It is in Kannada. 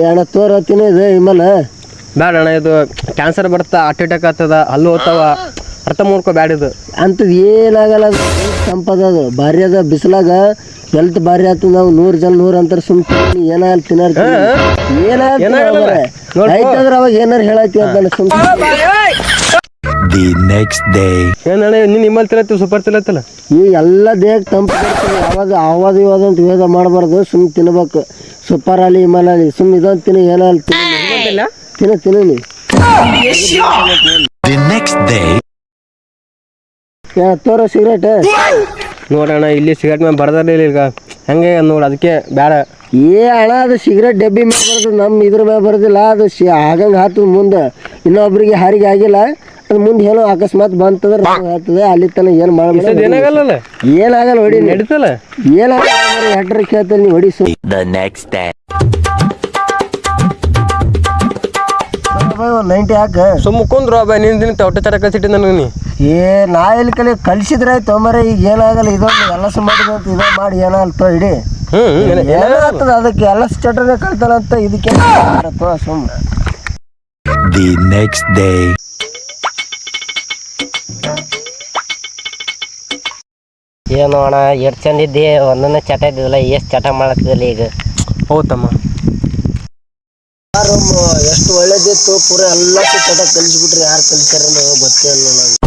ಏ ಅಣ್ಣ ತೋರತ್ತೀನಿ ಇದು ಹಿಮಲ ಬ್ಯಾಡ ಅಣ್ಣ, ಇದು ಕ್ಯಾನ್ಸರ್ ಬರ್ತಾ ಹಾರ್ಟ್ ಅಟ್ಯಾಕ್ ಆಗ್ತದ, ಹಲ್ಲು ಹೋಗ್ತಾವ, ಅರ್ಥ ಮಾಡ್ಕೊ ಬ್ಯಾಡ ಇದು ಅಂಥದ್ದು ಏನಾಗಲ್ಲ. ಅದು ಸಂಪದ, ಅದು ಭಾರಿ ಅದ. ಬಿಸಿಲಾಗ ಹೆಲ್ತ್ ಭಾರಿ ಆಗ್ತದ. ನಾವು 100 ಜನ 100 ಅಂತಾರೆ ಸುಮ್ನೆ ಏನಾಗಲ್ಲ ತಿನ್ನಾರ ಏನಾಗಲ್ಲ ಆಯ್ತಂದ್ರೆ ಅವಾಗ ಏನಾರು ಹೇಳತ್ತಿ ಅಂತ The next day. ಏನಣ್ಣ ನೀನು ನಿಮ್ಮಲ್ಲಿ ತಿನ್ನತ್ತೀವಿ ಸೂಪರ್ ತಿನ್ನತ್ತಲ್ಲ. ಈ ಎಲ್ಲ ದೇಹಕ್ಕೆ ತಂಪು ಬರ್ತದೆ. ಅವಾಗ ಇವಾದಂತ ವೇದ ಮಾಡಬಾರ್ದು. ಸುಮ್ಮನೆ ತಿನ್ಬೇಕು. ಸೂಪರ್ ಅಲ್ಲಿ ಹಿಮಾಲ ಅಲ್ಲಿ ಸುಮ್ಮನೆ ಇದೊಂದು ತಿನ್ನ ಏನಾಗಲ್ಲ ತಿನ್ನಿ The next day. ತೋರ ಸಿಗರೇಟ್ ನೋಡೋಣ ಇಲ್ಲಿ ಸಿಗರೇಟ್ ಮೇಲೆ ಬರ್ದಿಲ್ಲ ಈಗ ಹೆಂಗೆ ನೋಡಿ ಅದಕ್ಕೆ ಬೇಡ. ಅಣ್ಣ ಅದು ಸಿಗರೇಟ್ ಡಬ್ಬಿ ಮೇಲೆ ಬರ್ತದೆ, ನಮ್ಮ ಇದ್ರ ಮೇಲೆ ಬರೋದಿಲ್ಲ. ಅದು ಆಗಂಗೆ ಹಾತದ ಮುಂದೆ ಇನ್ನೊಬ್ರಿಗೆ ಹಾರಿಗೆ ಆಗಿಲ್ಲ. ಅದು ಮುಂದೆ ಏನೋ ಅಕಸ್ಮಾತ್ ಬಂತಂದ್ರೆ ಆಗ್ತದೆ. ಅಲ್ಲಿ ತನಕ ಏನು ಮಾಡಬೇಕು ಏನಾಗಲ್ಲ, ಏನಾಗಲ್ಲ ಹೊಡಿ ನಡೀತಲ್ಲ. ಏನಾಗಲ್ಲ ಹೆಟ್ರ ಕೇಳ್ತೇನೆ ನೀವು ಹೊಡಿ. The next day. 90 ಹಾಕ ಸುಮ್ಮ ಕುಂದ್ರು ಅಬ್ಬ ನಿನ್ ದಿನ ಹೊಟ್ಟೆ ತರ ಕಲ್ಸಿಟ್ಟಿ ನನಗೆ ನೀ. ನಾ ಎಲ್ಲಿ ಕಲಿಸಿದ್ರೆ ಆಯ್ತು ಮರ. ಈಗ ಏನಾಗಲ್ಲ ಇದೊಂದು ಎಲ್ಲಸ ಮಾಡಿದಂತ ಇದೋ ಮಾಡಿ ಏನಾಗಲ್ಲ ಇಡಿ ಏನಾಗ್ತದ. ಅದಕ್ಕೆ ಎಲ್ಲ ಚಟನೆ ಕಲ್ತಾನಂತ ಇದಕ್ಕೆ ಸುಮ್ಮ. The next day. ಏನು ಅಣ್ಣ ಎಷ್ಟು ಚಂದ ಇದ್ದಿ, ಒಂದೊಂದೇ ಚಟ ಇದ್ದಿಲ್ಲ, ಎಷ್ಟು ಚಟ ಮಾಡತ್ತಿದ್ದಿಲ್ಲ ಈಗ. ಹೌದಮ್ಮ, ಎಷ್ಟು ಒಳ್ಳೇದಿತ್ತು. ಪೂರ ಎಲ್ಲ ಚಟ ಕಲಿಸ್ಬಿಟ್ರಿ. ಯಾರು ಕಲಿಸ್ಯಾರ ಗೊತ್ತೇ ಇಲ್ಲ ನಂಗೆ.